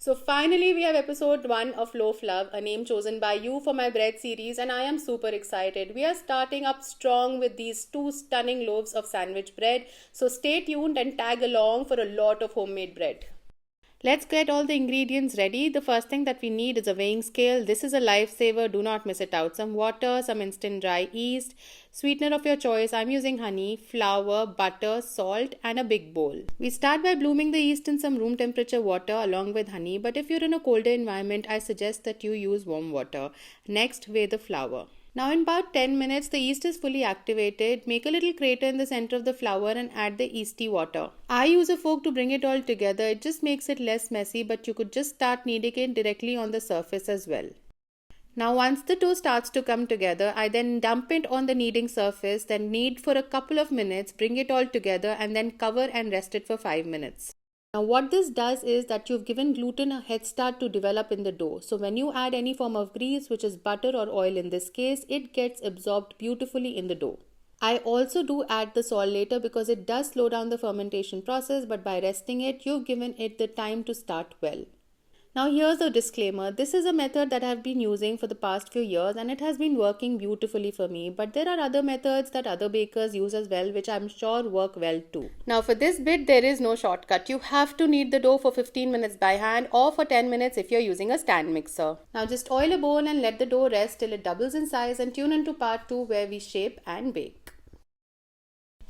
So finally we have episode 1 of Loaf Love, a name chosen by you for my bread series, and I am super excited. We are starting up strong with these two stunning loaves of sandwich bread, so stay tuned and tag along for a lot of homemade bread. Let's get all the ingredients ready. The first thing that we need is a weighing scale. This is a lifesaver, do not miss it out. Some water, some instant dry yeast, sweetener of your choice. I'm using honey, flour, butter, salt and a big bowl. We start by blooming the yeast in some room temperature water along with honey, but if you're in a colder environment, I suggest that you use warm water. Next, weigh the flour. Now in about 10 minutes, the yeast is fully activated. Make a little crater in the center of the flour and add the yeasty water. I use a fork to bring it all together. It just makes it less messy, but you could just start kneading it directly on the surface as well. Now once the dough starts to come together, I then dump it on the kneading surface, then knead for a couple of minutes, bring it all together and then cover and rest it for 5 minutes. Now what this does is that you've given gluten a head start to develop in the dough. So when you add any form of grease, which is butter or oil in this case, it gets absorbed beautifully in the dough. I also do add the salt later because it does slow down the fermentation process, but by resting it, you've given it the time to start well. Now here's a disclaimer. This is a method that I've been using for the past few years and it has been working beautifully for me. But there are other methods that other bakers use as well, which I'm sure work well too. Now for this bit, there is no shortcut. You have to knead the dough for 15 minutes by hand or for 10 minutes if you're using a stand mixer. Now just oil a bowl and let the dough rest till it doubles in size and tune into part 2 where we shape and bake.